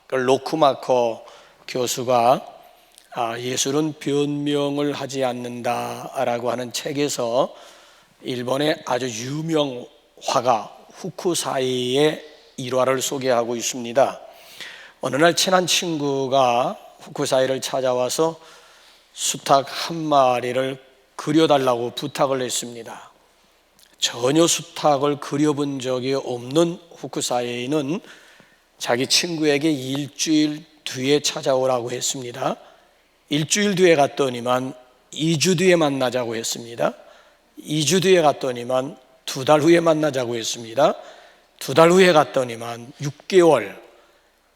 로크마커 교수가 예술은 변명을 하지 않는다라고 하는 책에서 일본의 아주 유명 화가 후쿠사이의 일화를 소개하고 있습니다. 어느 날 친한 친구가 후쿠사이를 찾아와서 수탉 한 마리를 그려달라고 부탁을 했습니다. 전혀 수탉을 그려본 적이 없는 후쿠사이는 자기 친구에게 일주일 뒤에 찾아오라고 했습니다. 일주일 뒤에 갔더니만 2주 뒤에 만나자고 했습니다. 2주 뒤에 갔더니만 2달 후에 만나자고 했습니다. 2달 후에 갔더니만 6개월.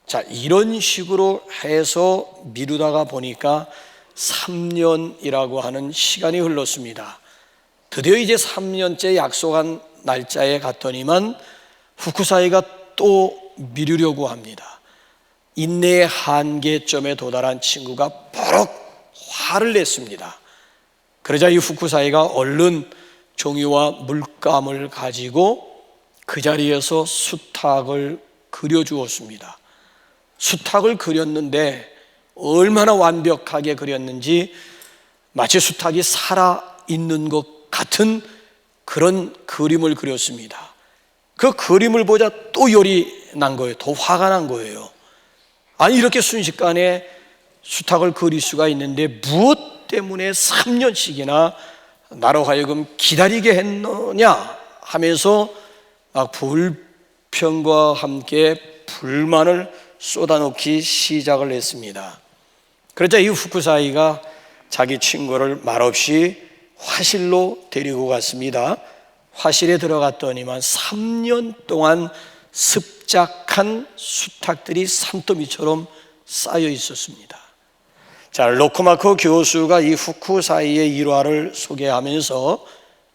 자, 이런 식으로 해서 미루다가 보니까 3년이라고 하는 시간이 흘렀습니다. 드디어 이제 3년째 약속한 날짜에 갔더니만 후쿠사이가 또 미루려고 합니다. 인내의 한계점에 도달한 친구가 버럭 화를 냈습니다. 그러자 이 후쿠사이가 얼른 종이와 물감을 가지고 그 자리에서 수탉을 그려주었습니다. 수탉을 그렸는데 얼마나 완벽하게 그렸는지 마치 수탉이 살아있는 것 같은 그런 그림을 그렸습니다. 그 그림을 보자 또 열이 난 거예요. 더 화가 난 거예요. 아니, 이렇게 순식간에 수탉을 그릴 수가 있는데 무엇 때문에 3년씩이나 나로 하여금 기다리게 했느냐 하면서 막 불평과 함께 불만을 쏟아놓기 시작을 했습니다. 그러자 이 후쿠사이가 자기 친구를 말없이 화실로 데리고 갔습니다. 화실에 들어갔더니만 3년 동안 습작한 수탉들이 산더미처럼 쌓여 있었습니다. 자, 로크마커 교수가 이 후쿠사이의 일화를 소개하면서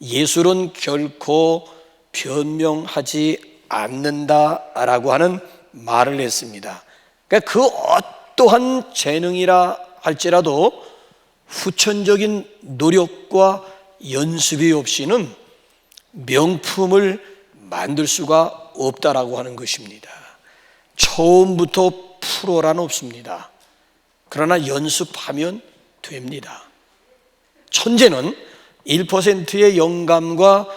예술은 결코 변명하지 않는다라고 하는 말을 했습니다. 그러니까 그 어떠한 재능이라 할지라도 후천적인 노력과 연습이 없이는 명품을 만들 수가 없다라고 하는 것입니다. 처음부터 프로란 없습니다. 그러나 연습하면 됩니다. 천재는 1%의 영감과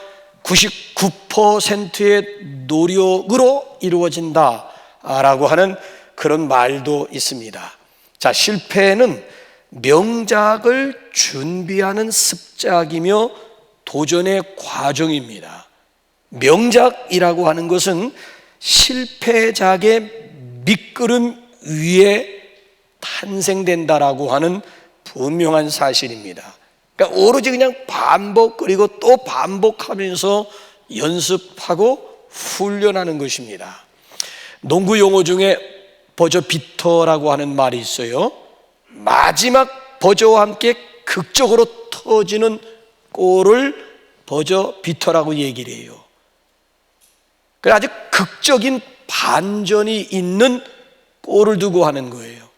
99%의 노력으로 이루어진다라고 하는 그런 말도 있습니다. 자, 실패는 명작을 준비하는 습작이며 도전의 과정입니다. 명작이라고 하는 것은 실패작의 밑거름 위에 탄생된다라고 하는 분명한 사실입니다. 그러니까 오로지 그냥 반복 그리고 또 반복하면서 연습하고 훈련하는 것입니다. 농구 용어 중에 버저 비터라고 하는 말이 있어요. 마지막 버저와 함께 극적으로 터지는 골을 버저 비터라고 얘기를 해요. 그 아주 극적인 반전이 있는 골을 두고 하는 거예요.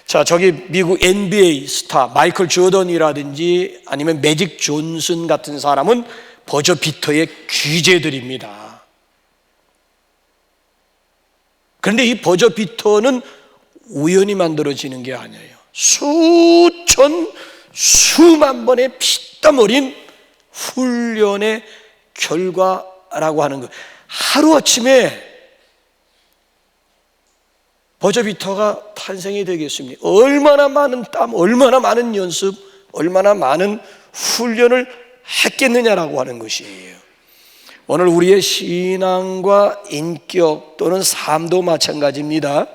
자, 저기 미국 NBA 스타 마이클 조던이라든지 아니면 매직 존슨 같은 사람은 버저 비터의 귀재들입니다. 그런데 이 버저 비터는 우연히 만들어지는 게 아니에요. 수만 번의 피땀 어린 훈련의 결과라고 하는 거예요. 하루아침에 버저비터가 탄생이 되겠습니까? 얼마나 많은 땀, 얼마나 많은 연습, 얼마나 많은 훈련을 했겠느냐라고 하는 것이에요. 오늘 우리의 신앙과 인격 또는 삶도 마찬가지입니다.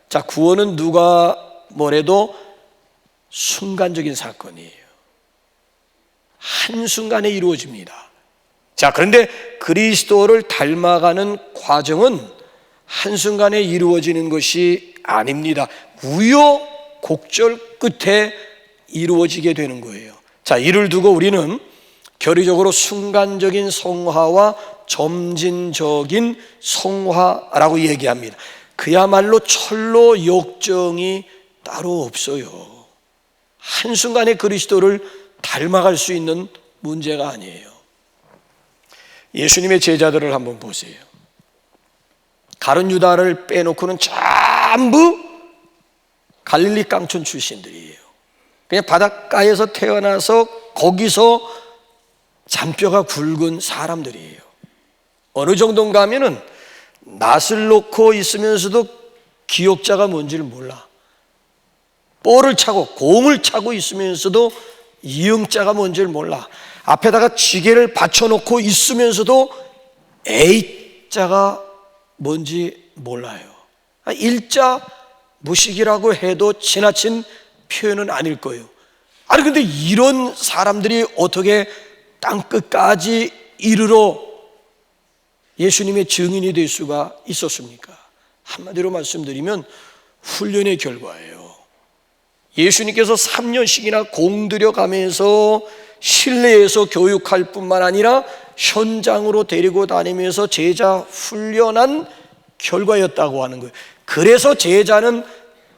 자, 구원은 누가 뭐래도 순간적인 사건이에요. 한순간에 이루어집니다. 자, 그런데 그리스도를 닮아가는 과정은 한순간에 이루어지는 것이 아닙니다. 우여곡절 끝에 이루어지게 되는 거예요. 자, 이를 두고 우리는 결의적으로 순간적인 성화와 점진적인 성화라고 얘기합니다. 그야말로 철로 역정이 따로 없어요. 한순간에 그리스도를 닮아갈 수 있는 문제가 아니에요. 예수님의 제자들을 한번 보세요. 가룟 유다를 빼놓고는 전부 갈릴리 깡촌 출신들이에요. 그냥 바닷가에서 태어나서 거기서 잔뼈가 굵은 사람들이에요. 어느 정도인가 하면은 낯을 놓고 있으면서도 기억자가 뭔지를 몰라. 볼을 차고 공을 차고 있으면서도 이응자가 뭔지를 몰라. 앞에다가 지게를 받쳐놓고 있으면서도 A자가 뭔지 몰라요. 일자 무식이라고 해도 지나친 표현은 아닐 거예요. 아니 근데 이런 사람들이 어떻게 땅끝까지 이르러 예수님의 증인이 될 수가 있었습니까? 한마디로 말씀드리면 훈련의 결과예요. 예수님께서 3년씩이나 공들여 가면서 실내에서 교육할 뿐만 아니라 현장으로 데리고 다니면서 제자 훈련한 결과였다고 하는 거예요. 그래서 제자는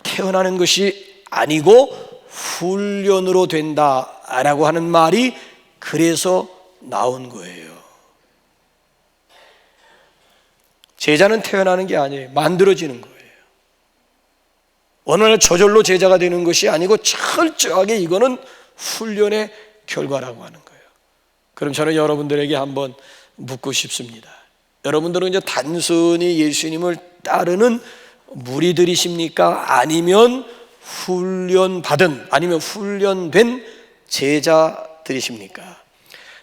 태어나는 것이 아니고 훈련으로 된다라고 하는 말이 그래서 나온 거예요. 제자는 태어나는 게 아니에요. 만들어지는 거예요. 어느 날 저절로 제자가 되는 것이 아니고 철저하게 이거는 훈련의 결과라고 하는 거예요. 그럼 저는 여러분들에게 한번 묻고 싶습니다. 여러분들은 이제 단순히 예수님을 따르는 무리들이십니까? 아니면 훈련받은, 아니면 훈련된 제자들이십니까?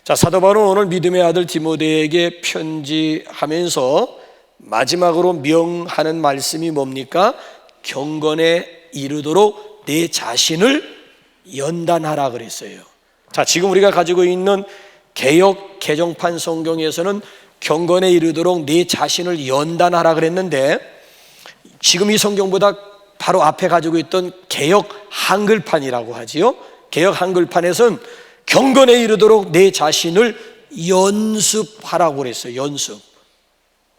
자, 사도 바울은 오늘 믿음의 아들 디모데에게 편지하면서 마지막으로 명하는 말씀이 뭡니까? 경건에 이르도록 내 자신을 연단하라 그랬어요. 자, 지금 우리가 가지고 있는 개역 개정판 성경에서는 경건에 이르도록 내 자신을 연단하라 그랬는데, 지금 이 성경보다 바로 앞에 가지고 있던 개역 한글판이라고 하지요. 개역 한글판에서는 경건에 이르도록 내 자신을 연습하라고 그랬어요.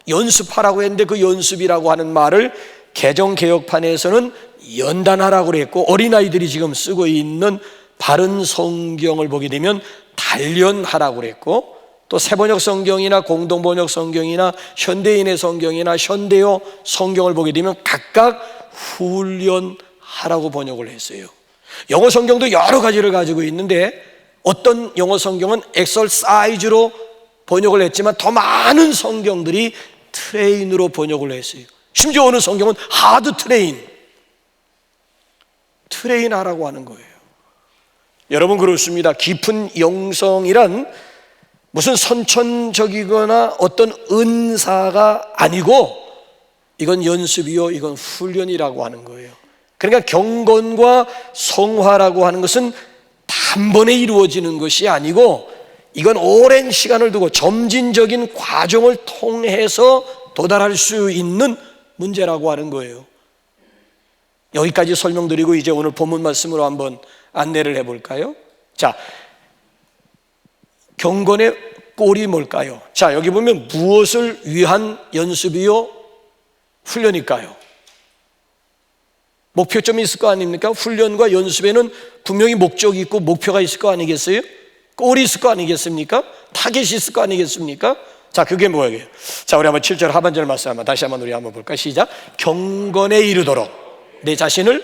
연습하라고 했는데 그 연습이라고 하는 말을 개정 개역판에서는 연단하라고 그랬고, 어린아이들이 지금 쓰고 있는 바른 성경을 보게 되면 단련하라고 그랬고, 또 새번역 성경이나 공동번역 성경이나 현대인의 성경이나 현대어 성경을 보게 되면 각각 훈련하라고 번역을 했어요. 영어 성경도 여러 가지를 가지고 있는데 어떤 영어 성경은 엑설사이즈로 번역을 했지만 더 많은 성경들이 트레인으로 번역을 했어요. 심지어 어느 성경은 하드 트레인 하라고 하는 거예요. 여러분, 그렇습니다. 깊은 영성이란 무슨 선천적이거나 어떤 은사가 아니고 이건 연습이요, 이건 훈련이라고 하는 거예요. 그러니까 경건과 성화라고 하는 것은 단번에 이루어지는 것이 아니고 이건 오랜 시간을 두고 점진적인 과정을 통해서 도달할 수 있는 문제라고 하는 거예요. 여기까지 설명드리고 이제 오늘 본문 말씀으로 한번 안내를 해볼까요? 자, 경건의 꼴이 뭘까요? 자, 여기 보면 무엇을 위한 연습이요? 훈련일까요? 목표점이 있을 거 아닙니까? 훈련과 연습에는 분명히 목적이 있고 목표가 있을 거 아니겠어요? 꼴이 있을 거 아니겠습니까? 타겟이 있을 거 아니겠습니까? 자, 그게 뭐예요? 자, 우리 한번 7절 하반절 말씀 한번 다시 한번 우리 한번 볼까요? 시작. 경건에 이르도록 내 자신을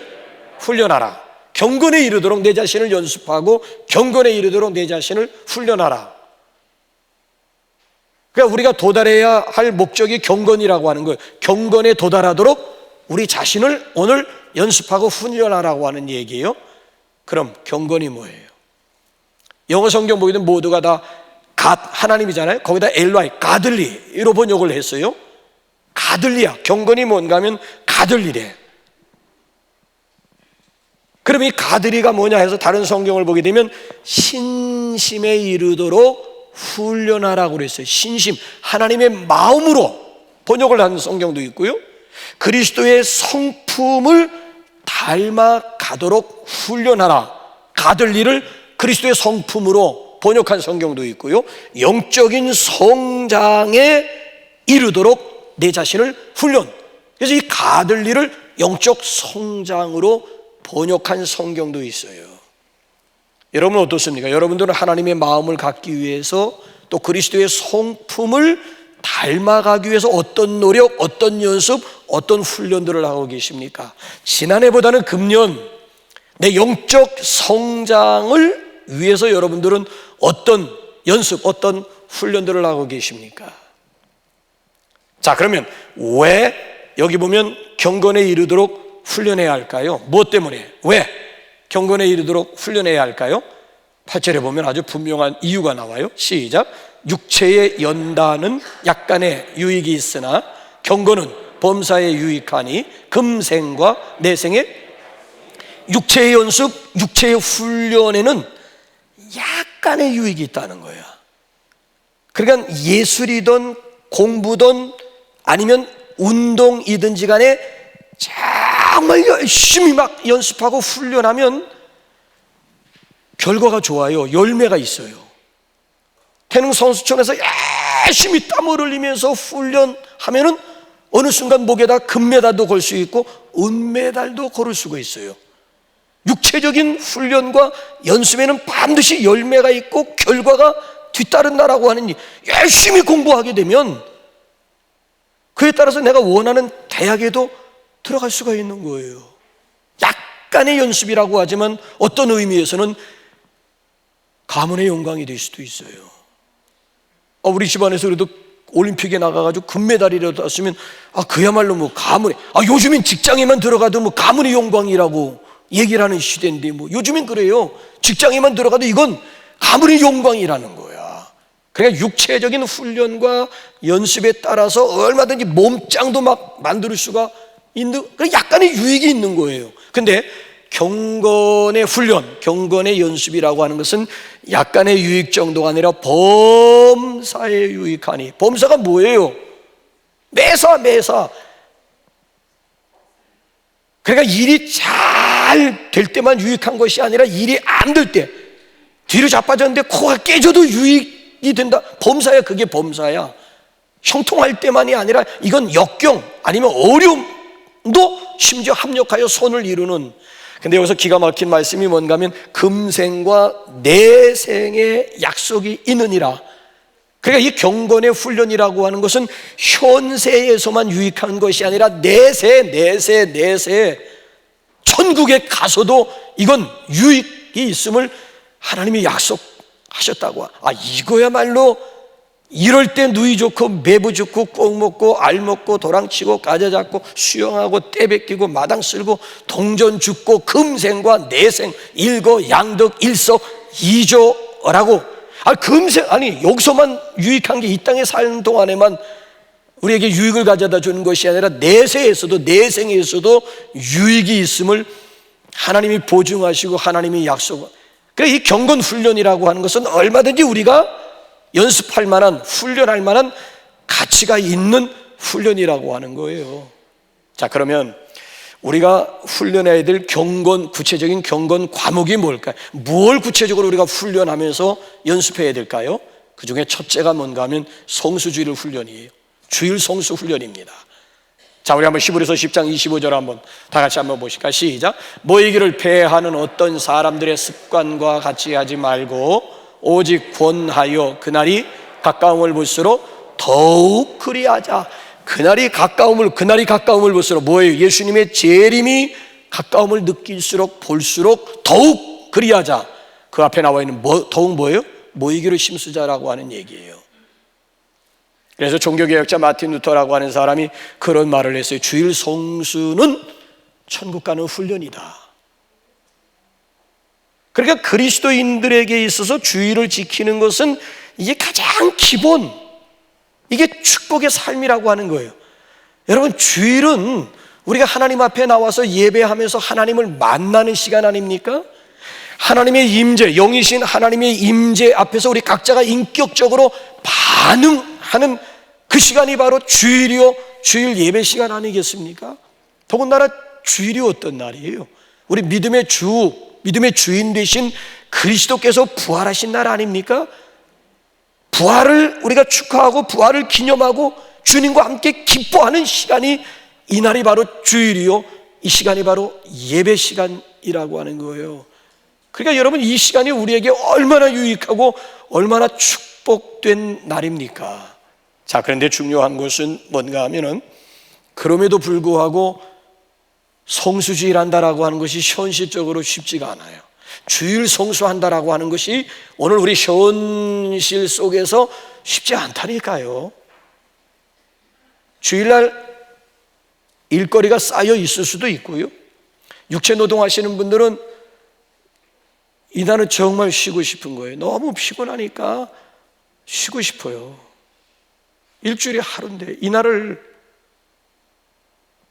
훈련하라. 경건에 이르도록 내 자신을 연습하고 경건에 이르도록 내 자신을 훈련하라. 그러니까 우리가 도달해야 할 목적이 경건이라고 하는 거예요. 경건에 도달하도록 우리 자신을 오늘 연습하고 훈련하라고 하는 얘기예요. 그럼 경건이 뭐예요? 영어 성경 보게 되면 모두가 다 갓, 하나님이잖아요. 거기다 엘로이, 가들리로 번역을 했어요. 가들리야. 경건이 뭔가 하면 가들리래. 그럼 이 가들이가 뭐냐 해서 다른 성경을 보게 되면 신심에 이르도록 훈련하라고 그랬어요. 신심, 하나님의 마음으로 번역을 한 성경도 있고요. 그리스도의 성품을 닮아가도록 훈련하라. 가들리를 그리스도의 성품으로 번역한 성경도 있고요. 영적인 성장에 이르도록 내 자신을 훈련. 그래서 이 가들리를 영적 성장으로 번역한 성경도 있어요. 여러분 어떻습니까? 여러분들은 하나님의 마음을 갖기 위해서 또 그리스도의 성품을 닮아가기 위해서 어떤 노력, 어떤 연습, 어떤 훈련들을 하고 계십니까? 지난해보다는 금년 내 영적 성장을 위해서 여러분들은 어떤 연습, 어떤 훈련들을 하고 계십니까? 자, 그러면 왜 여기 보면 경건에 이르도록 훈련해야 할까요? 무엇 때문에? 왜 경건에 이르도록 훈련해야 할까요? 8절에 보면 아주 분명한 이유가 나와요. 시작. 육체의 연단은 약간의 유익이 있으나 경건은 범사에 유익하니 금생과 내생의 육체의 연습, 육체의 훈련에는 약간의 유익이 있다는 거야. 그러니까 예술이든 공부든 아니면 운동이든지 간에 정말 열심히 막 연습하고 훈련하면 결과가 좋아요. 열매가 있어요. 태릉 선수촌에서 열심히 땀을 흘리면서 훈련하면은 어느 순간 목에다 금메달도 걸 수 있고 은메달도 걸을 수가 있어요. 육체적인 훈련과 연습에는 반드시 열매가 있고 결과가 뒤따른다라고 하는, 열심히 공부하게 되면 그에 따라서 내가 원하는 대학에도 들어갈 수가 있는 거예요. 약간의 연습이라고 하지만 어떤 의미에서는 가문의 영광이 될 수도 있어요. 우리 집안에서 그래도 올림픽에 나가가지고 금메달이라도 땄으면 그야말로 뭐 가문의, 요즘엔 직장에만 들어가도 뭐 가문의 영광이라고 얘기를 하는 시대인데, 뭐 요즘엔 그래요. 직장에만 들어가도 이건 가문의 영광이라는 거야. 그러니까 육체적인 훈련과 연습에 따라서 얼마든지 몸짱도 막 만들 수가 있는, 약간의 유익이 있는 거예요. 근데 경건의 훈련, 경건의 연습이라고 하는 것은 약간의 유익 정도가 아니라 범사에 유익하니. 범사가 뭐예요? 매사. 그러니까 일이 잘 될 때만 유익한 것이 아니라 일이 안 될 때, 뒤로 자빠졌는데 코가 깨져도 유익이 된다. 범사야, 그게 범사야. 형통할 때만이 아니라 이건 역경 아니면 어려움도 심지어 합력하여 선을 이루는. 근데 여기서 기가 막힌 말씀이 뭔가 하면 금생과 내생의 약속이 있느니라. 그러니까 이 경건의 훈련이라고 하는 것은 현세에서만 유익한 것이 아니라 내세 천국에 가서도 이건 유익이 있음을 하나님이 약속하셨다고. 이거야말로 이럴 때 누이 좋고 매부 좋고 꼭 먹고 알 먹고 도랑치고 가자 잡고 수영하고 떼 베끼고 마당 쓸고 동전 죽고 금생과 내생 일거양득 일석이조라고. 금생, 여기서만 유익한 게 이 땅에 사는 동안에만 우리에게 유익을 가져다 주는 것이 아니라 내세에서도 내생에서도 유익이 있음을 하나님이 보증하시고 하나님이 약속. 그러니까 이 경건 훈련이라고 하는 것은 얼마든지 우리가 연습할 만한, 훈련할 만한 가치가 있는 훈련이라고 하는 거예요. 자, 그러면 우리가 훈련해야 될 경건, 구체적인 경건 과목이 뭘까요? 뭘 구체적으로 우리가 훈련하면서 연습해야 될까요? 그 중에 첫째가 뭔가 하면 성수주일 훈련이에요. 주일 성수 훈련입니다. 자, 우리 한번 히브리서 10장 25절 한번 다 같이 한번 보실까요? 시작. 모이기를 패하는 어떤 사람들의 습관과 같이 하지 말고 오직 권하여 그날이 가까움을 볼수록 더욱 그리하자. 그날이 가까움을 볼수록 뭐예요? 예수님의 재림이 가까움을 느낄수록 볼수록 더욱 그리하자. 그 앞에 나와 있는 더욱 뭐예요? 모이기를 힘쓰자라고 하는 얘기예요. 그래서 종교개혁자 마틴 루터라고 하는 사람이 그런 말을 했어요. 주일 성수는 천국 가는 훈련이다. 그러니까 그리스도인들에게 있어서 주일을 지키는 것은 이게 가장 기본, 이게 축복의 삶이라고 하는 거예요. 여러분, 주일은 우리가 하나님 앞에 나와서 예배하면서 하나님을 만나는 시간 아닙니까? 하나님의 임재, 영이신 하나님의 임재 앞에서 우리 각자가 인격적으로 반응하는 그 시간이 바로 주일이요, 주일 예배 시간 아니겠습니까? 더군다나 주일이 어떤 날이에요? 우리 믿음의 주인 되신 그리스도께서 부활하신 날 아닙니까? 부활을 우리가 축하하고 부활을 기념하고 주님과 함께 기뻐하는 시간이, 이 날이 바로 주일이요, 이 시간이 바로 예배 시간이라고 하는 거예요. 그러니까 여러분, 이 시간이 우리에게 얼마나 유익하고 얼마나 축복된 날입니까? 자, 그런데 중요한 것은 뭔가 하면은 그럼에도 불구하고 성수주의한다라고 하는 것이 현실적으로 쉽지가 않아요. 주일 성수한다라고 하는 것이 오늘 우리 현실 속에서 쉽지 않다니까요. 주일날 일거리가 쌓여 있을 수도 있고요. 육체 노동하시는 분들은 이날은 정말 쉬고 싶은 거예요. 너무 피곤하니까 쉬고 싶어요. 일주일에 하루인데 이날을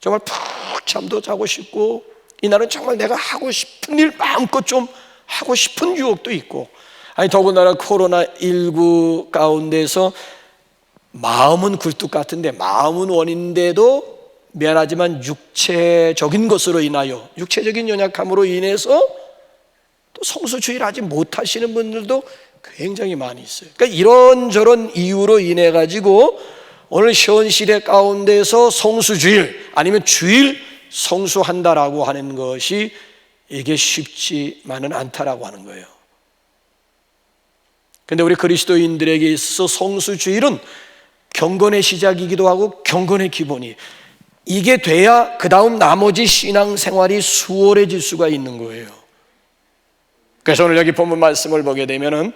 정말 푹 잠도 자고 싶고, 이날은 정말 내가 하고 싶은 일 마음껏 좀 하고 싶은 유혹도 있고, 아니 더군다나 코로나19 가운데서 마음은 굴뚝 같은데, 마음은 원인데도 미안하지만 육체적인 것으로 인하여, 육체적인 연약함으로 인해서 또 성수주의를 하지 못하시는 분들도 굉장히 많이 있어요. 그러니까 이런저런 이유로 인해 가지고 오늘 현실의 가운데서 성수주일 아니면 주일 성수한다라고 하는 것이 이게 쉽지만은 않다라고 하는 거예요. 그런데 우리 그리스도인들에게 있어서 성수주일은 경건의 시작이기도 하고 경건의 기본이, 이게 돼야 그 다음 나머지 신앙생활이 수월해질 수가 있는 거예요. 그래서 오늘 여기 본문 말씀을 보게 되면은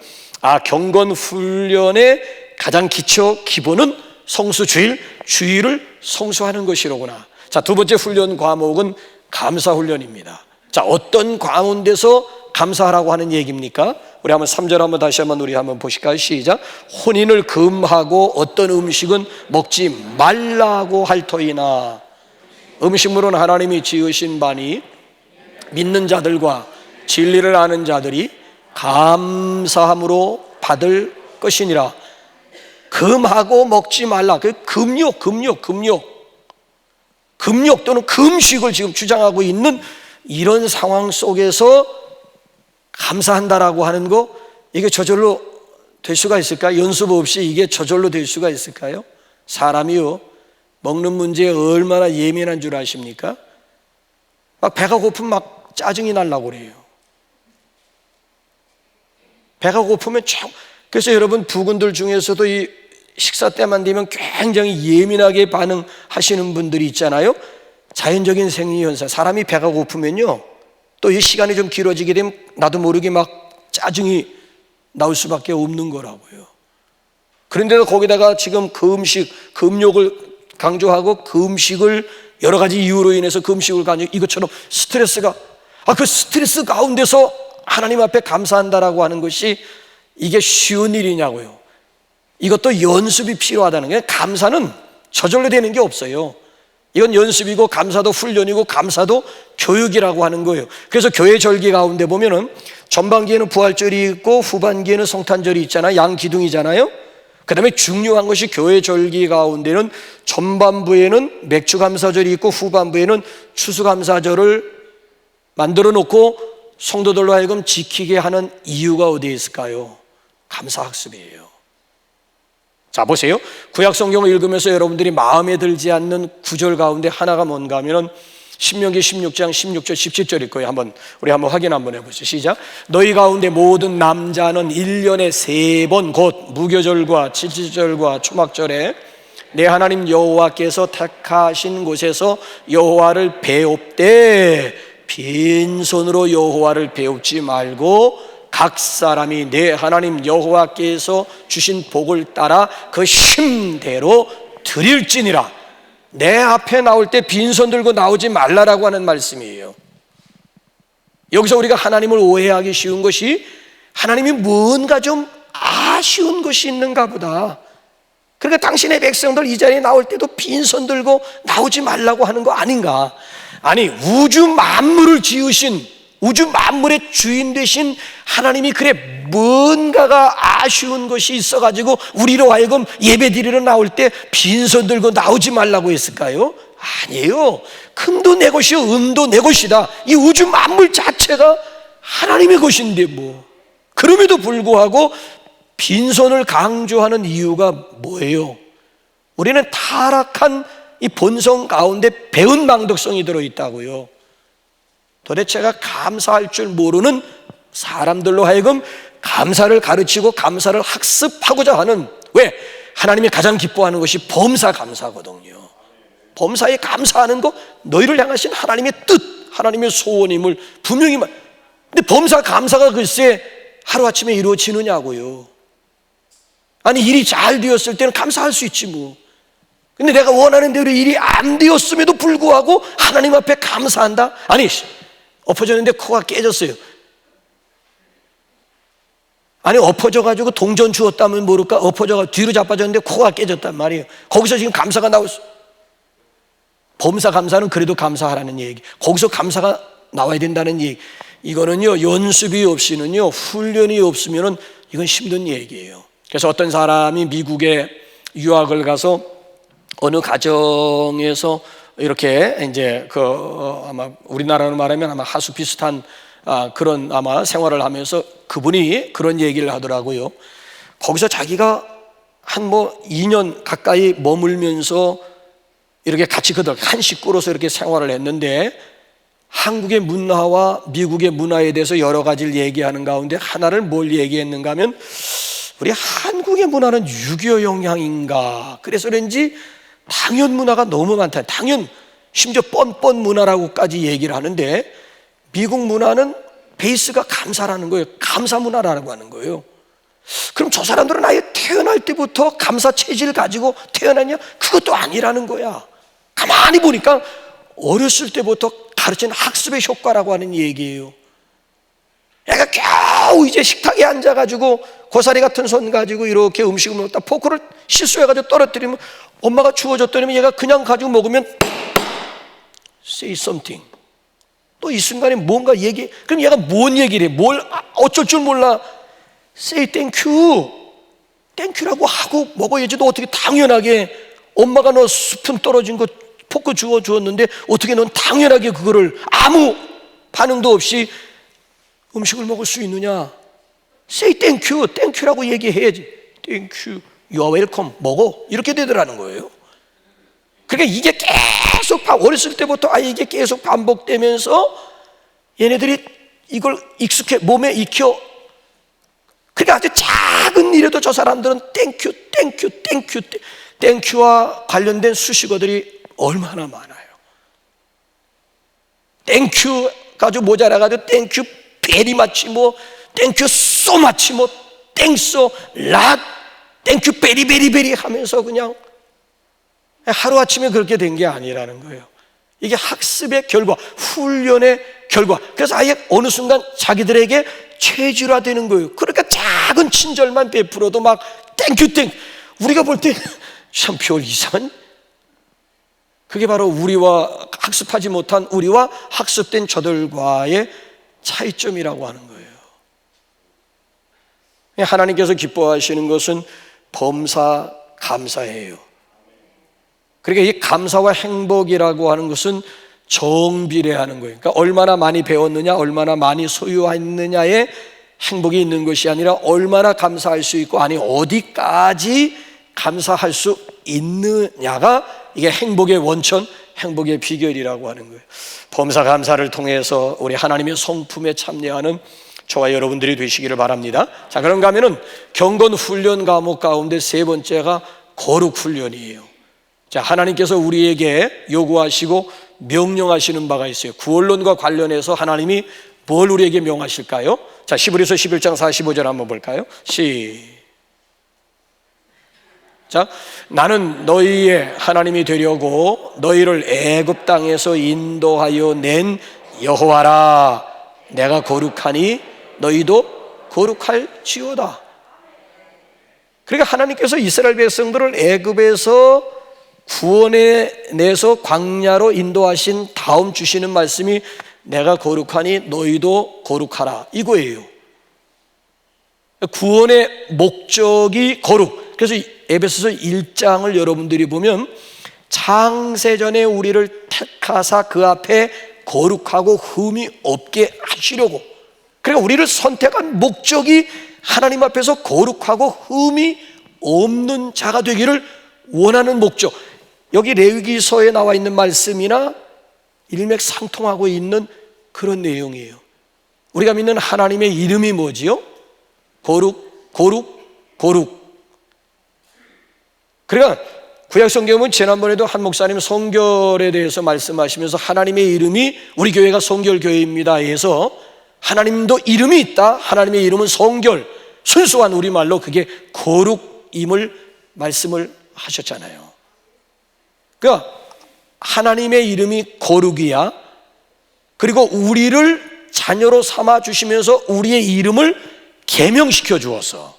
경건 훈련의 가장 기초 기본은 성수주일, 주일을 성수하는 것이로구나. 자, 두 번째 훈련 과목은 감사훈련입니다. 자, 어떤 가운데서 감사하라고 하는 얘기입니까? 우리 한번 3절 한번 다시 한번 우리 한번 보실까요? 시작. 혼인을 금하고 어떤 음식은 먹지 말라고 할 터이나 음식물은 하나님이 지으신 바니 믿는 자들과 진리를 아는 자들이 감사함으로 받을 것이니라. 금하고 먹지 말라. 그 금욕 또는 금식을 지금 주장하고 있는 이런 상황 속에서 감사한다라고 하는 거, 이게 저절로 될 수가 있을까요? 연습 없이 이게 저절로 될 수가 있을까요? 사람이요, 먹는 문제에 얼마나 예민한 줄 아십니까? 막 배가 고프면 막 짜증이 날라고 그래요. 배가 고프면 그래서 여러분 부군들 중에서도 이 식사 때만 되면 굉장히 예민하게 반응하시는 분들이 있잖아요. 자연적인 생리현상, 사람이 배가 고프면요, 또 이 시간이 좀 길어지게 되면 나도 모르게 막 짜증이 나올 수밖에 없는 거라고요. 그런데도 거기다가 지금 금식, 금욕을 강조하고 금식을 여러 가지 이유로 인해서 금식을 강조, 이것처럼 스트레스가, 그 스트레스 가운데서 하나님 앞에 감사한다라고 하는 것이 이게 쉬운 일이냐고요. 이것도 연습이 필요하다는 거예요. 감사는 저절로 되는 게 없어요. 이건 연습이고 감사도 훈련이고 감사도 교육이라고 하는 거예요. 그래서 교회 절기 가운데 보면은 전반기에는 부활절이 있고 후반기에는 성탄절이 있잖아요. 양기둥이잖아요. 그 다음에 중요한 것이 교회 절기 가운데는 전반부에는 맥주감사절이 있고 후반부에는 추수감사절을 만들어 놓고 성도들로 하여금 지키게 하는 이유가 어디에 있을까요? 감사학습이에요. 자, 보세요. 구약 성경을 읽으면서 여러분들이 마음에 들지 않는 구절 가운데 하나가 뭔가 하면은 신명기 16장 16절 17절일 거예요. 우리 한번 확인 한번 해보시죠. 시작. 너희 가운데 모든 남자는 1년에 3번 곧 무교절과 칠칠절과 초막절에 내 하나님 여호와께서 택하신 곳에서 여호와를 배웁되 빈손으로 여호와를 배웁지 말고 각 사람이 내 하나님 여호와께서 주신 복을 따라 그 힘대로 드릴지니라. 내 앞에 나올 때 빈손 들고 나오지 말라라고 하는 말씀이에요. 여기서 우리가 하나님을 오해하기 쉬운 것이, 하나님이 뭔가 좀 아쉬운 것이 있는가 보다. 그러니까 당신의 백성들 이 자리에 나올 때도 빈손 들고 나오지 말라고 하는 거 아닌가? 아니, 우주 만물을 지으신, 우주 만물의 주인 되신 하나님이 그래 뭔가가 아쉬운 것이 있어가지고 우리로 하여금 예배 드리러 나올 때 빈손 들고 나오지 말라고 했을까요? 아니에요. 금도 내 것이요 은도 내 것이다. 이 우주 만물 자체가 하나님의 것인데 뭐. 그럼에도 불구하고 빈손을 강조하는 이유가 뭐예요? 우리는 타락한 이 본성 가운데 배은 망덕성이 들어있다고요. 도대체가 감사할 줄 모르는 사람들로 하여금 감사를 가르치고 감사를 학습하고자 하는, 왜? 하나님이 가장 기뻐하는 것이 범사 감사거든요. 범사에 감사하는 거, 너희를 향하신 하나님의 뜻, 하나님의 소원임을 분명히 근데 범사 감사가 글쎄 하루아침에 이루어지느냐고요. 아니, 일이 잘 되었을 때는 감사할 수 있지 뭐. 근데 내가 원하는 대로 일이 안 되었음에도 불구하고 하나님 앞에 감사한다? 아니, 엎어졌는데 코가 깨졌어요. 아니, 엎어져가지고 동전 주었다면 모를까? 엎어져가지고 뒤로 자빠졌는데 코가 깨졌단 말이에요. 거기서 지금 감사가 나왔어. 범사 감사는 그래도 감사하라는 얘기. 거기서 감사가 나와야 된다는 얘기. 이거는요, 연습이 없이는요, 훈련이 없으면은 이건 힘든 얘기예요. 그래서 어떤 사람이 미국에 유학을 가서 어느 가정에서 이렇게 이제 아마 우리나라로 말하면 아마 하수 비슷한 그런 아마 생활을 하면서 그분이 그런 얘기를 하더라고요. 거기서 자기가 한 2년 가까이 머물면서 이렇게 같이 한 식구로서 이렇게 생활을 했는데 한국의 문화와 미국의 문화에 대해서 여러 가지를 얘기하는 가운데 하나를 뭘 얘기했는가 하면 우리 한국의 문화는 유교 영향인가, 그래서 그런지 당연 문화가 너무 많다. 당연, 심지어 뻔뻔 문화라고까지 얘기를 하는데 미국 문화는 베이스가 감사라는 거예요. 감사 문화라고 하는 거예요. 그럼 저 사람들은 아예 태어날 때부터 감사 체질을 가지고 태어났냐? 그것도 아니라는 거야. 가만히 보니까 어렸을 때부터 가르친 학습의 효과라고 하는 얘기예요. 애가 겨우 이제 식탁에 앉아가지고 고사리 같은 손 가지고 이렇게 음식을 먹다 포크를 실수해가지고 떨어뜨리면 엄마가 주워줬더니 얘가 그냥 가지고 먹으면 say something. 또 이 순간에 뭔가 얘기, 그럼 얘가 뭔 얘기를 해? 뭘 어쩔 줄 몰라. say thank you. 땡큐라고 하고 먹어야지. 너 어떻게 당연하게 엄마가 너 스푼 떨어진 거 포크 주었는데 어떻게 넌 당연하게 그거를 아무 반응도 없이 음식을 먹을 수 있느냐? say thank you, 땡큐라고 얘기해야지. thank you, you are welcome, 먹어. 이렇게 되더라는 거예요. 그러니까 이게 계속 어렸을 때부터 이게 계속 반복되면서 얘네들이 이걸 몸에 익혀. 그러니까 아주 작은 일에도 저 사람들은 땡큐, 땡큐, 땡큐, 땡큐와 관련된 수식어들이 얼마나 많아요. 땡큐 가지고 모자라가지고 땡큐 베리 마치 땡큐 소 마치 땡소 랏 땡큐 베리 베리 베리 하면서 그냥 하루아침에 그렇게 된 게 아니라는 거예요. 이게 학습의 결과, 훈련의 결과. 그래서 아예 어느 순간 자기들에게 체질화되는 거예요. 그러니까 작은 친절만 베풀어도 막 땡큐 땡. 우리가 볼 때 참 별 이상한, 그게 바로 우리와 학습하지 못한 우리와 학습된 저들과의 차이점이라고 하는 거예요. 하나님께서 기뻐하시는 것은 범사 감사예요. 그러니까 이 감사와 행복이라고 하는 것은 정비례하는 거예요. 그러니까 얼마나 많이 배웠느냐, 얼마나 많이 소유했느냐에 행복이 있는 것이 아니라 얼마나 감사할 수 있고, 아니 어디까지 감사할 수 있느냐가 이게 행복의 원천, 행복의 비결이라고 하는 거예요. 범사 감사를 통해서 우리 하나님의 성품에 참여하는 저와 여러분들이 되시기를 바랍니다. 자, 그런가 하면은 경건 훈련 과목 가운데 세 번째가 거룩 훈련이에요. 자, 하나님께서 우리에게 요구하시고 명령하시는 바가 있어요. 구원론과 관련해서 하나님이 뭘 우리에게 명하실까요? 자, 히브리서 11장 45절 한번 볼까요? 자, 나는 너희의 하나님이 되려고 너희를 애굽 땅에서 인도하여 낸 여호와라. 내가 거룩하니 너희도 거룩할지어다. 그러니까 하나님께서 이스라엘 백성들을 애굽에서 구원해 내서 광야로 인도하신 다음 주시는 말씀이 내가 거룩하니 너희도 거룩하라, 이거예요. 구원의 목적이 거룩. 그래서 에베소서 1장을 여러분들이 보면 창세전에 우리를 택하사 그 앞에 거룩하고 흠이 없게 하시려고, 그러니까 우리를 선택한 목적이 하나님 앞에서 거룩하고 흠이 없는 자가 되기를 원하는 목적. 여기 레위기서에 나와 있는 말씀이나 일맥상통하고 있는 그런 내용이에요. 우리가 믿는 하나님의 이름이 뭐지요? 거룩, 거룩, 거룩. 그러니까 구약 성경은 지난번에도 한 목사님 성결에 대해서 말씀하시면서 하나님의 이름이 우리 교회가 성결교회입니다 해서 하나님도 이름이 있다. 하나님의 이름은 성결, 순수한 우리말로 그게 거룩임을 말씀을 하셨잖아요. 그러니까 하나님의 이름이 거룩이야. 그리고 우리를 자녀로 삼아 주시면서 우리의 이름을 계명시켜 주어서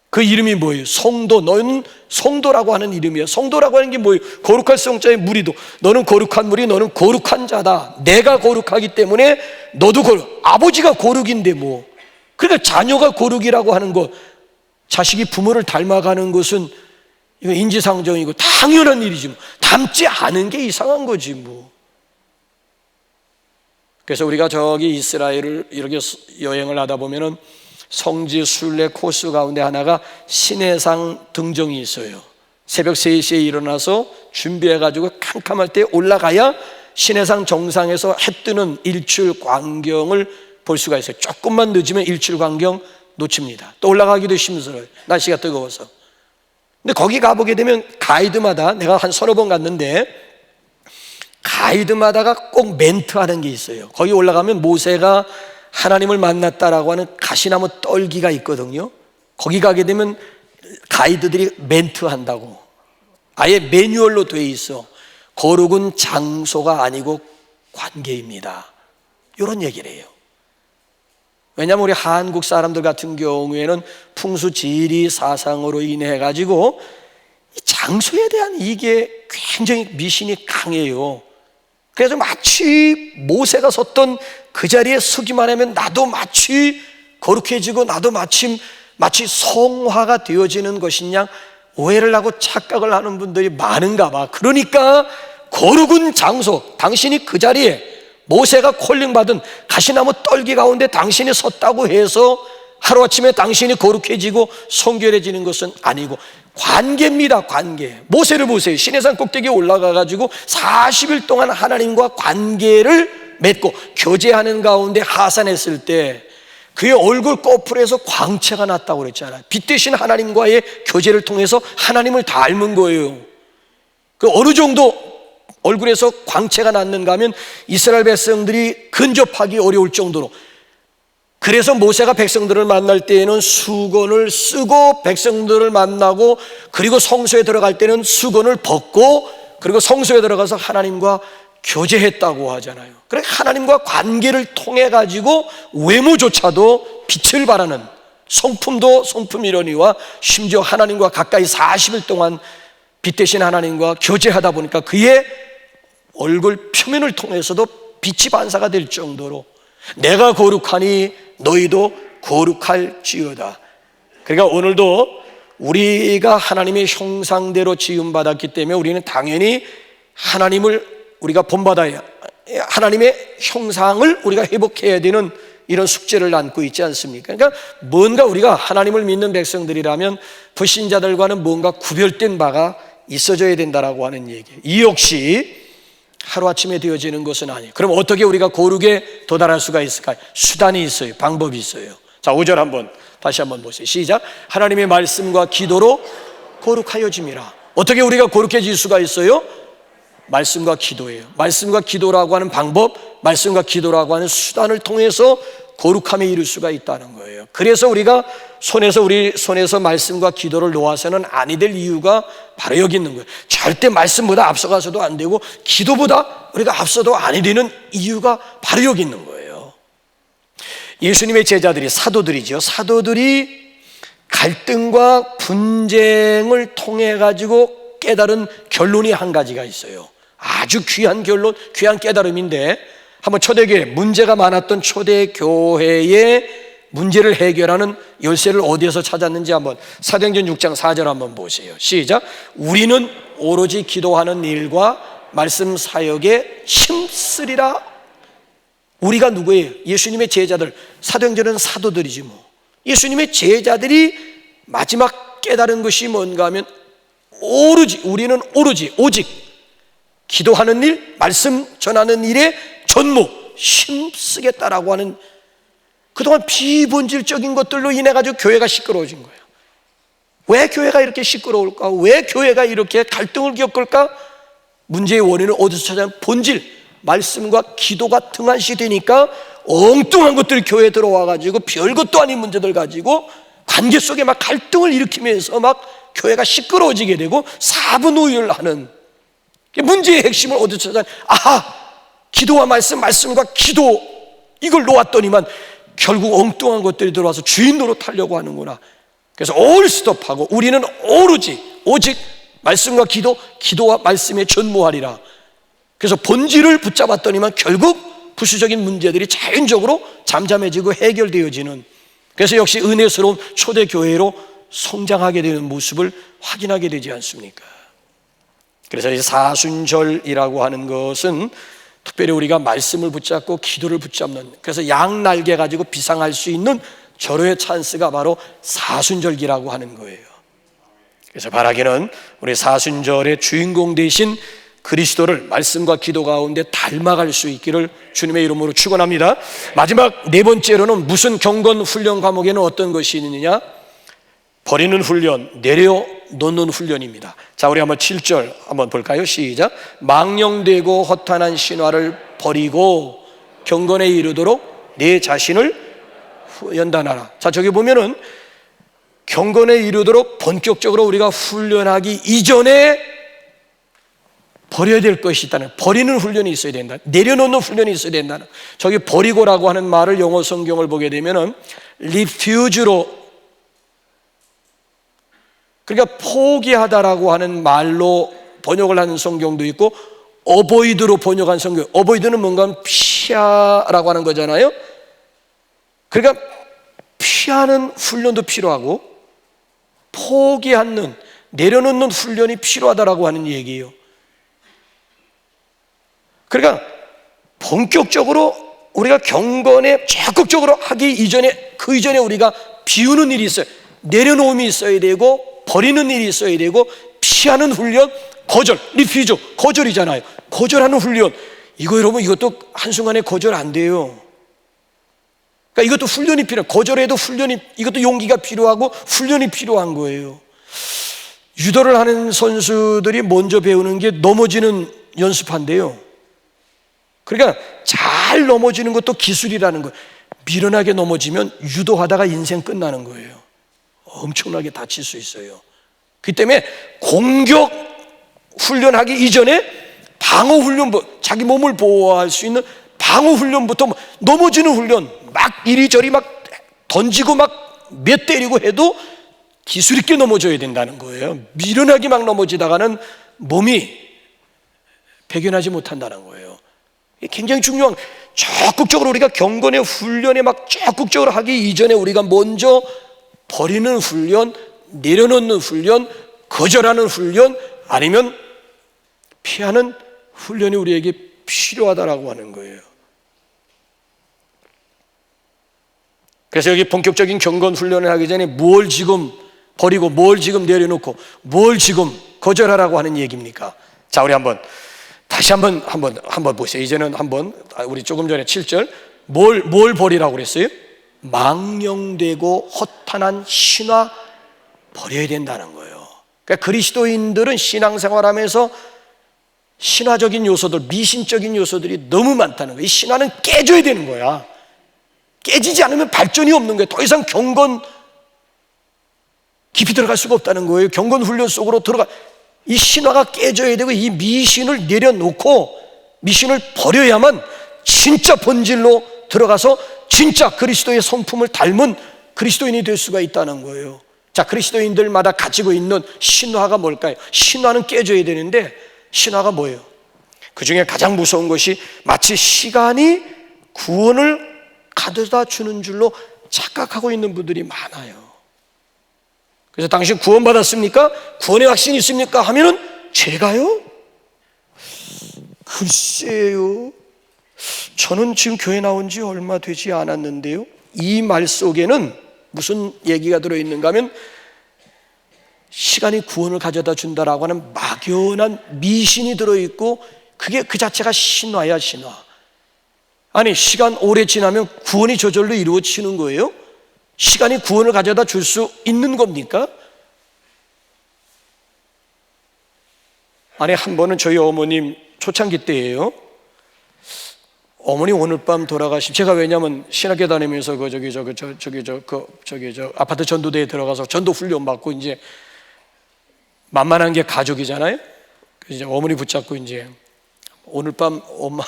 그 이름이 뭐예요? 성도. 너는 성도라고 하는 이름이야. 성도라고 하는 게 뭐예요? 거룩할 성자의 무리도. 너는 거룩한 무리, 너는 거룩한 자다. 내가 거룩하기 때문에 너도 거룩. 아버지가 거룩인데 뭐. 그러니까 자녀가 거룩이라고 하는 것, 자식이 부모를 닮아가는 것은 이거 인지상정이고 당연한 일이지 뭐. 닮지 않은 게 이상한 거지 뭐. 그래서 우리가 저기 이스라엘을 이렇게 여행을 하다 보면은 성지 순례 코스 가운데 하나가 시내산 등정이 있어요. 새벽 3시에 일어나서 준비해가지고 캄캄할 때 올라가야 시내산 정상에서 해 뜨는 일출 광경을 볼 수가 있어요. 조금만 늦으면 일출 광경 놓칩니다. 또 올라가기도 힘들어요. 날씨가 뜨거워서. 근데 거기 가보게 되면 가이드마다, 내가 한 서너 번 갔는데 가이드마다가 꼭 멘트하는 게 있어요. 거기 올라가면 모세가 하나님을 만났다라고 하는 가시나무 떨기가 있거든요. 거기 가게 되면 가이드들이 멘트한다고. 아예 매뉴얼로 돼 있어. 거룩은 장소가 아니고 관계입니다. 이런 얘기를 해요. 왜냐하면 우리 한국 사람들 같은 경우에는 풍수 지리 사상으로 인해 가지고 이 장소에 대한 이게 굉장히 미신이 강해요. 그래서 마치 모세가 섰던 그 자리에 서기만 하면 나도 마치 거룩해지고 나도 마치 성화가 되어지는 것이냐 오해를 하고 착각을 하는 분들이 많은가 봐. 그러니까 거룩은 장소, 당신이 그 자리에 모세가 콜링받은 가시나무 떨기 가운데 당신이 섰다고 해서 하루아침에 당신이 거룩해지고 성결해지는 것은 아니고 관계입니다. 관계. 모세를 보세요. 시내산 꼭대기에 올라가가지고 40일 동안 하나님과 관계를 맺고 교제하는 가운데 하산했을 때 그의 얼굴 꺼풀에서 광채가 났다고 그랬잖아요. 빛 대신 하나님과의 교제를 통해서 하나님을 닮은 거예요. 그 어느 정도 얼굴에서 광채가 났는가 하면 이스라엘 백성들이 근접하기 어려울 정도로, 그래서 모세가 백성들을 만날 때에는 수건을 쓰고 백성들을 만나고, 그리고 성소에 들어갈 때는 수건을 벗고, 그리고 성소에 들어가서 하나님과 교제했다고 하잖아요. 그러니까 하나님과 관계를 통해 가지고 외모조차도 빛을 발하는, 성품도 성품이려니와 심지어 하나님과 가까이 40일 동안 빛 대신 하나님과 교제하다 보니까 그의 얼굴 표면을 통해서도 빛이 반사가 될 정도로 내가 거룩하니 너희도 거룩할지어다. 그러니까 오늘도 우리가 하나님의 형상대로 지음받았기 때문에 우리는 당연히 하나님을 우리가 본받아야, 하나님의 형상을 우리가 회복해야 되는 이런 숙제를 안고 있지 않습니까? 그러니까 뭔가 우리가 하나님을 믿는 백성들이라면 불신자들과는 뭔가 구별된 바가 있어져야 된다라고 하는 얘기예요. 이 역시 하루아침에 되어지는 것은 아니에요. 그럼 어떻게 우리가 거룩에 도달할 수가 있을까요? 수단이 있어요. 방법이 있어요. 자, 5절 한번 다시 한번 보세요. 시작. 하나님의 말씀과 기도로 거룩하여짐이라. 어떻게 우리가 거룩해질 수가 있어요? 말씀과 기도예요. 말씀과 기도라고 하는 방법, 말씀과 기도라고 하는 수단을 통해서 거룩함에 이룰 수가 있다는 거예요. 그래서 우리가 우리 손에서 말씀과 기도를 놓아서는 아니 될 이유가 바로 여기 있는 거예요. 절대 말씀보다 앞서가서도 안 되고 기도보다 우리가 앞서도 아니 되는 이유가 바로 여기 있는 거예요. 예수님의 제자들이, 사도들이죠. 사도들이 갈등과 분쟁을 통해 가지고 깨달은 결론이 한 가지가 있어요. 아주 귀한 결론, 귀한 깨달음인데, 한번 초대교회, 문제가 많았던 초대교회의 문제를 해결하는 열쇠를 어디에서 찾았는지 한번 사도행전 6장 4절 한번 보세요. 시작. 우리는 오로지 기도하는 일과 말씀 사역에 힘쓰리라. 우리가 누구예요? 예수님의 제자들. 사도행전은 사도들이지 뭐. 예수님의 제자들이 마지막 깨달은 것이 뭔가 하면 우리는 오직 기도하는 일, 말씀 전하는 일에 전무 힘쓰겠다라고 하는, 그동안 비본질적인 것들로 인해 가지고 교회가 시끄러워진 거예요. 왜 교회가 이렇게 시끄러울까? 왜 교회가 이렇게 갈등을 겪을까? 문제의 원인을 어디서 찾아내면 본질, 말씀과 기도가 등한시되니까 엉뚱한 것들이 교회에 들어와가지고 별것도 아닌 문제들 가지고 관계 속에 막 갈등을 일으키면서 막 교회가 시끄러워지게 되고 사분우유를 하는, 문제의 핵심을 어디서 찾아내면 아하, 기도와 말씀, 말씀과 기도, 이걸 놓았더니만 결국 엉뚱한 것들이 들어와서 주인 노릇하려고 하는구나. 그래서 all stop하고 우리는 오직 말씀과 기도와 말씀에 전무하리라. 그래서 본질을 붙잡았더니만 결국 부수적인 문제들이 자연적으로 잠잠해지고 해결되어지는, 그래서 역시 은혜스러운 초대교회로 성장하게 되는 모습을 확인하게 되지 않습니까? 그래서 이 사순절이라고 하는 것은 특별히 우리가 말씀을 붙잡고 기도를 붙잡는, 그래서 양날개 가지고 비상할 수 있는 절호의 찬스가 바로 사순절기라고 하는 거예요. 그래서 바라기는 우리 사순절의 주인공 되신 그리스도를 말씀과 기도 가운데 닮아갈 수 있기를 주님의 이름으로 축원합니다. 마지막 네 번째로는 무슨 경건 훈련 과목에는 어떤 것이 있느냐? 버리는 훈련, 내려놓는 훈련입니다. 자, 우리 한번 7절 한번 볼까요? 시작. 망령되고 허탄한 신화를 버리고 경건에 이르도록 내 자신을 연단하라. 자, 저기 보면은 경건에 이르도록 본격적으로 우리가 훈련하기 이전에 버려야 될 것이 있다는, 버리는 훈련이 있어야 된다, 내려놓는 훈련이 있어야 된다는. 저기 버리고라고 하는 말을 영어 성경을 보게 되면은 refuse로, 그러니까 포기하다라고 하는 말로 번역을 하는 성경도 있고 avoid로 번역한 성경, avoid는 뭔가 피하라고 하는 거잖아요. 그러니까 피하는 훈련도 필요하고 포기하는, 내려놓는 훈련이 필요하다라고 하는 얘기예요. 그러니까 본격적으로 우리가 경건에 적극적으로 하기 이전에, 그 이전에 우리가 비우는 일이 있어요. 내려놓음이 있어야 되고 버리는 일이 있어야 되고, 피하는 훈련, 거절, 리퓨즈, 거절이잖아요. 거절하는 훈련, 이거 여러분, 이것도 한순간에 거절 안 돼요. 그러니까 이것도 훈련이 필요해요. 거절해도 훈련이, 이것도 용기가 필요하고 훈련이 필요한 거예요. 유도를 하는 선수들이 먼저 배우는 게 넘어지는 연습한대요. 그러니까 잘 넘어지는 것도 기술이라는 거예요. 미련하게 넘어지면 유도하다가 인생 끝나는 거예요. 엄청나게 다칠 수 있어요. 그렇기 때문에 공격 훈련하기 이전에 방어 훈련부터, 자기 몸을 보호할 수 있는 방어 훈련부터, 넘어지는 훈련, 막 이리저리 막 던지고 막 몇 때리고 해도 기술 있게 넘어져야 된다는 거예요. 미련하게 막 넘어지다가는 몸이 배견하지 못한다는 거예요. 굉장히 중요한, 적극적으로 우리가 경건의 훈련에 막 적극적으로 하기 이전에 우리가 먼저 버리는 훈련, 내려놓는 훈련, 거절하는 훈련, 아니면 피하는 훈련이 우리에게 필요하다라고 하는 거예요. 그래서 여기 본격적인 경건 훈련을 하기 전에 뭘 지금 버리고, 뭘 지금 내려놓고, 뭘 지금 거절하라고 하는 얘기입니까? 자, 우리 다시 한번 보세요. 이제는 우리 조금 전에 7절 뭘 버리라고 그랬어요? 망령되고 허탄한 신화 버려야 된다는 거예요. 그러니까 그리스도인들은 신앙생활하면서 신화적인 요소들, 미신적인 요소들이 너무 많다는 거예요. 이 신화는 깨져야 되는 거야. 깨지지 않으면 발전이 없는 거예요. 더 이상 경건 깊이 들어갈 수가 없다는 거예요. 경건 훈련 속으로 이 신화가 깨져야 되고, 이 미신을 내려놓고 미신을 버려야만 진짜 본질로 들어가서 진짜 그리스도의 성품을 닮은 그리스도인이 될 수가 있다는 거예요. 자, 그리스도인들마다 가지고 있는 신화가 뭘까요? 신화는 깨져야 되는데, 신화가 뭐예요? 그 중에 가장 무서운 것이 마치 시간이 구원을 가져다 주는 줄로 착각하고 있는 분들이 많아요. 그래서 당신 구원받았습니까? 구원의 확신이 있습니까? 하면은 제가요? 글쎄요, 저는 지금 교회 나온 지 얼마 되지 않았는데요. 이 말 속에는 무슨 얘기가 들어있는가 하면, 시간이 구원을 가져다 준다라고 하는 막연한 미신이 들어있고, 그게 그 자체가 신화야, 신화. 아니, 시간 오래 지나면 구원이 저절로 이루어지는 거예요? 시간이 구원을 가져다 줄 수 있는 겁니까? 아니, 한 번은 저희 어머님 초창기 때예요. 어머니 오늘 밤 돌아가시. 제가 왜냐면 신학교 다니면서 아파트 전도대에 들어가서 전도 훈련 받고 이제 만만한 게 가족이잖아요. 그래서 이제 어머니 붙잡고 이제 오늘 밤 엄마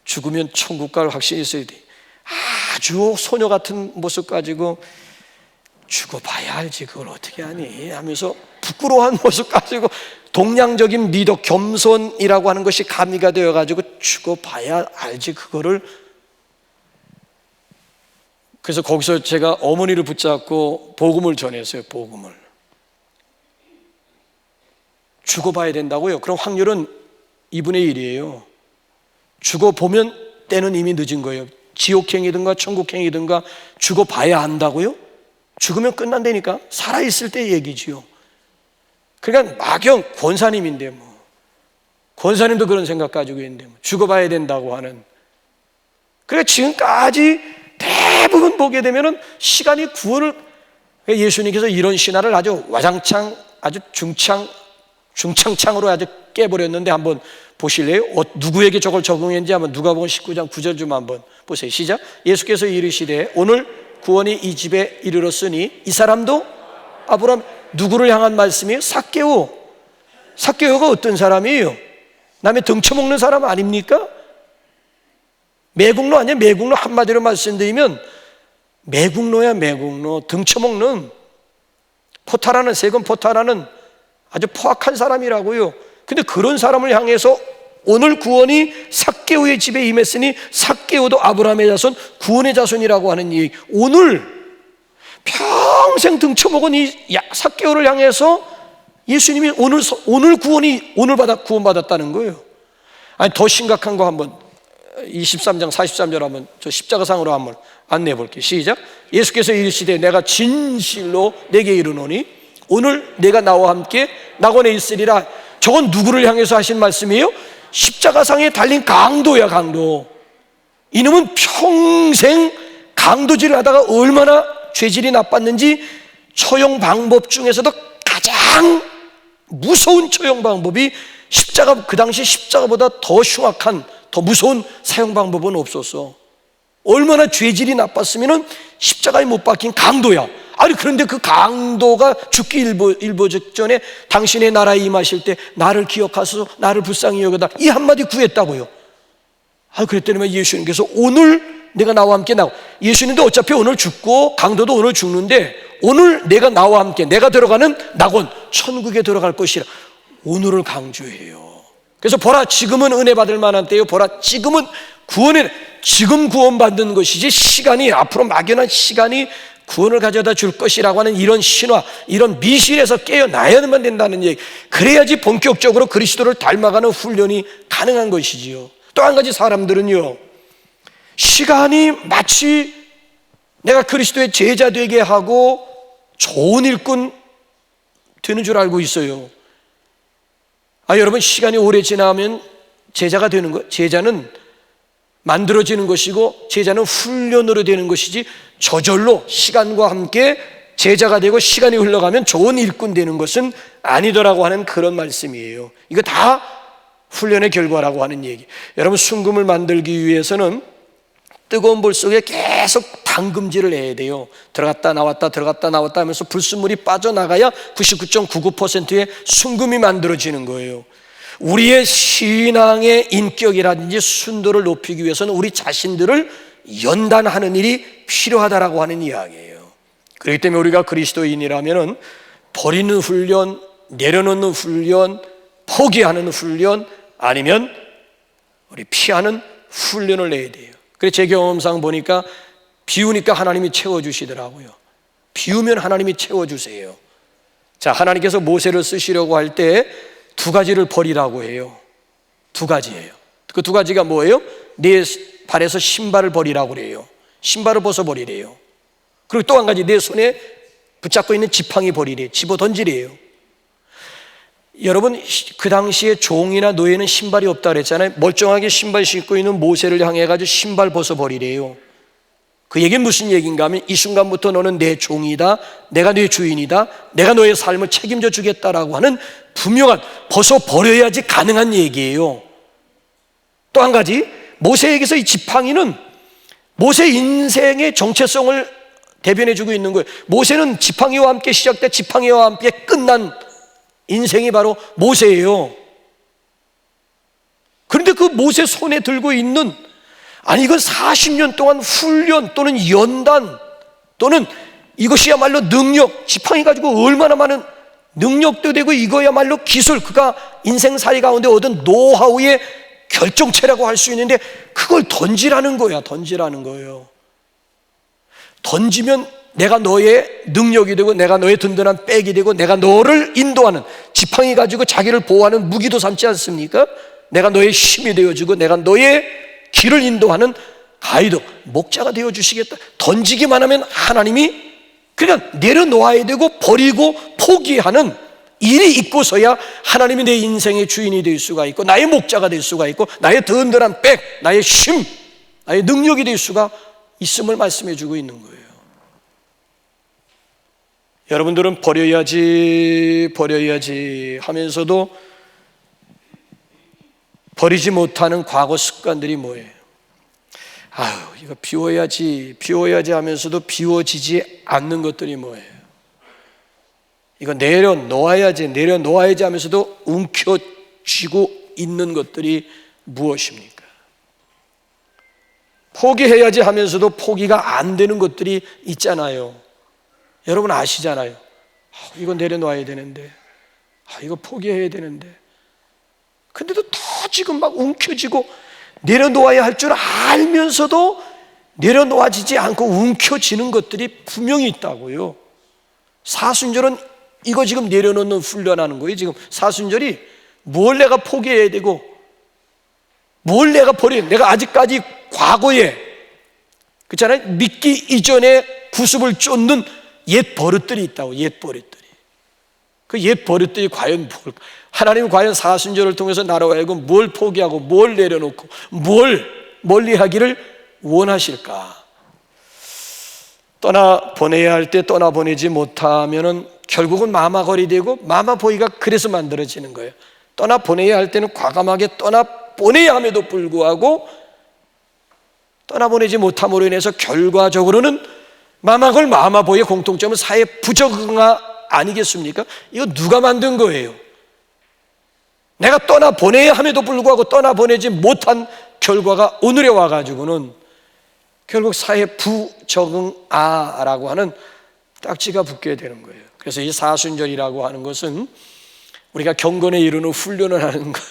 죽으면 천국 갈 확신이 있어야 돼. 아주 소녀 같은 모습 가지고 죽어봐야 알지 그걸 어떻게 하니 하면서 부끄러워한 모습 가지고 동양적인 미덕 겸손이라고 하는 것이 가미가 되어가지고 죽어봐야 알지 그거를. 그래서 거기서 제가 어머니를 붙잡고 복음을 전했어요. 복음을 죽어봐야 된다고요? 그럼 확률은 2분의 1이에요 죽어보면 때는 이미 늦은 거예요. 지옥행이든가 천국행이든가 죽어봐야 한다고요? 죽으면 끝난다니까. 살아있을 때 얘기지요. 그러니까 막영 권사님인데 뭐 권사님도 그런 생각 가지고 있는데 뭐 죽어봐야 된다고 하는. 그러니까 지금까지 대부분 보게 되면은 시간이 구원을, 예수님께서 이런 신화를 아주 와장창 아주 중창창으로 아주 깨버렸는데 한번 보실래요? 누구에게 저걸 적용했는지 한번 누가복음 19장 9절 좀 한번 보세요. 시작. 예수께서 이르시되 오늘 구원이 이 집에 이르렀으니 이 사람도 아브라함. 누구를 향한 말씀이에요? 삭개오. 삭개오가 어떤 사람이에요? 남의 등쳐먹는 사람 아닙니까? 매국노 아니야? 매국노. 한마디로 말씀드리면 매국노야. 매국노. 등쳐먹는, 포탈하는, 세금 포탈하는 아주 포악한 사람이라고요. 근데 그런 사람을 향해서 오늘 구원이 삭개오의 집에 임했으니 삭개오도 아브라함의 자손, 구원의 자손이라고 하는 얘기. 오늘 평생 등쳐먹은 이 삭개오를 향해서 예수님이 오늘 구원받았다는 거예요. 아니, 더 심각한 거 한번 23장 43절 한번 저 십자가상으로 한번 안내해 볼게요. 시작. 예수께서 이르시되 내가 진실로 내게 이르노니 오늘 내가 나와 함께 낙원에 있으리라. 저건 누구를 향해서 하신 말씀이에요? 십자가상에 달린 강도야, 강도. 이놈은 평생 강도질을 하다가 얼마나 죄질이 나빴는지 처형 방법 중에서도 가장 무서운 처형 방법이 십자가, 그 당시 십자가보다 더 흉악한, 더 무서운 사형 방법은 없었어. 얼마나 죄질이 나빴으면 십자가에 못 박힌 강도야. 아니, 그런데 그 강도가 죽기 일보 직전에 당신의 나라에 임하실 때 나를 기억하소서, 나를 불쌍히 여겨다, 이 한마디 구했다고요. 그랬더니 예수님께서 오늘 내가 나와 함께 예수님도 어차피 오늘 죽고 강도도 오늘 죽는데 오늘 내가 나와 함께, 내가 들어가는 낙원, 천국에 들어갈 것이라. 오늘을 강조해요. 그래서 보라, 지금은 은혜 받을 만한 때요. 보라, 지금은 지금 구원받는 것이지 시간이, 앞으로 막연한 시간이 구원을 가져다 줄 것이라고 하는 이런 신화, 이런 미신에서 깨어나야만 된다는 얘기. 그래야지 본격적으로 그리스도를 닮아가는 훈련이 가능한 것이지요. 또 한 가지, 사람들은요, 시간이 마치 내가 그리스도의 제자 되게 하고 좋은 일꾼 되는 줄 알고 있어요. 여러분, 시간이 오래 지나면 제자가 되는 거, 제자는 만들어지는 것이고 제자는 훈련으로 되는 것이지 저절로 시간과 함께 제자가 되고 시간이 흘러가면 좋은 일꾼 되는 것은 아니더라고 하는 그런 말씀이에요. 이거 다 훈련의 결과라고 하는 얘기. 여러분, 순금을 만들기 위해서는 뜨거운 불 속에 계속 담금질을 해야 돼요. 들어갔다 나왔다 들어갔다 나왔다 하면서 불순물이 빠져나가야 99.99%의 순금이 만들어지는 거예요. 우리의 신앙의 인격이라든지 순도를 높이기 위해서는 우리 자신들을 연단하는 일이 필요하다라고 하는 이야기예요. 그렇기 때문에 우리가 그리스도인이라면 버리는 훈련, 내려놓는 훈련, 포기하는 훈련, 아니면 우리 피하는 훈련을 내야 돼요. 그래서 제 경험상 보니까 비우니까 하나님이 채워주시더라고요. 비우면 하나님이 채워주세요. 자, 하나님께서 모세를 쓰시려고 할 때 두 가지를 버리라고 해요. 두 가지예요. 그 두 가지가 뭐예요? 내 발에서 신발을 버리라고 그래요. 신발을 벗어버리래요. 그리고 또 한 가지, 내 손에 붙잡고 있는 지팡이 버리래, 집어 던지래요. 여러분, 그 당시에 종이나 노예는 신발이 없다 그랬잖아요. 멀쩡하게 신발 신고 있는 모세를 향해 가지고 신발 벗어버리래요. 그 얘기는 무슨 얘기인가 하면 이 순간부터 너는 내 종이다, 내가 네 주인이다, 내가 너의 삶을 책임져 주겠다라고 하는 분명한, 벗어버려야지 가능한 얘기예요. 또 한 가지, 모세에게서 이 지팡이는 모세 인생의 정체성을 대변해주고 있는 거예요. 모세는 지팡이와 함께 시작돼 지팡이와 함께 끝난 인생이 바로 모세예요. 그런데 그 모세 손에 들고 있는, 아니 이건 40년 동안 훈련 또는 연단 또는 이것이야말로 능력, 지팡이 가지고 얼마나 많은 능력도 되고 이거야말로 기술, 그가 인생살이 가운데 얻은 노하우의 결정체라고 할 수 있는데 그걸 던지라는 거야. 던지라는 거예요. 던지면 내가 너의 능력이 되고 내가 너의 든든한 백이 되고 내가 너를 인도하는, 지팡이 가지고 자기를 보호하는 무기도 삼지 않습니까? 내가 너의 힘이 되어주고 내가 너의 길을 인도하는 가이드, 목자가 되어주시겠다. 던지기만 하면 하나님이 그냥 내려놓아야 되고 버리고 포기하는 일이 있고서야 하나님이 내 인생의 주인이 될 수가 있고 나의 목자가 될 수가 있고 나의 든든한 백, 나의 힘, 나의 능력이 될 수가 있음을 말씀해 주고 있는 거예요. 여러분들은 버려야지 하면서도 버리지 못하는 과거 습관들이 뭐예요? 아유, 이거 비워야지 하면서도 비워지지 않는 것들이 뭐예요? 이거 내려놓아야지 하면서도 움켜쥐고 있는 것들이 무엇입니까? 포기해야지 하면서도 포기가 안 되는 것들이 있잖아요. 여러분 아시잖아요. 이거 내려놓아야 되는데, 이거 포기해야 되는데, 근데도 더 지금 막 움켜쥐고 내려놓아야 할 줄 알면서도 내려놓아지지 않고 움켜쥐는 것들이 분명히 있다고요. 사순절은 이거 지금 내려놓는 훈련하는 거예요. 지금 사순절이 뭘 내가 포기해야 되고 뭘 내가 버려야 돼. 내가 아직까지 과거에 그렇잖아요. 믿기 이전에 구습을 쫓는 옛 버릇들이 있다고. 옛 버릇들이. 그 옛 버릇들이 과연 뭘까? 하나님은 과연 사순절을 통해서 나로 하여금 뭘 포기하고 뭘 내려놓고 뭘 멀리하기를 원하실까? 떠나보내야 할 때 떠나보내지 못하면은 결국은 마마거리 되고 마마보이가 그래서 만들어지는 거예요. 떠나보내야 할 때는 과감하게 떠나보내야 함에도 불구하고 떠나보내지 못함으로 인해서 결과적으로는 마마걸 마마보이의 공통점은 사회 부적응화 아니겠습니까? 이거 누가 만든 거예요? 내가 떠나보내야 함에도 불구하고 떠나보내지 못한 결과가 오늘에 와가지고는 결국 사회 부적응아라고 하는 딱지가 붙게 되는 거예요. 그래서 이 사순절이라고 하는 것은 우리가 경건에 이르는 훈련을 하는 것,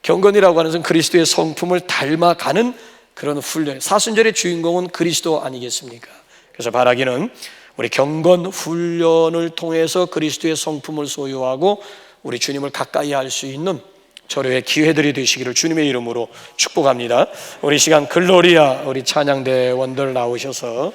경건이라고 하는 것은 그리스도의 성품을 닮아가는 그런 훈련. 사순절의 주인공은 그리스도 아니겠습니까? 그래서 바라기는 우리 경건 훈련을 통해서 그리스도의 성품을 소유하고 우리 주님을 가까이 할 수 있는 절호의 기회들이 되시기를 주님의 이름으로 축복합니다. 우리 시간 글로리아 우리 찬양대원들 나오셔서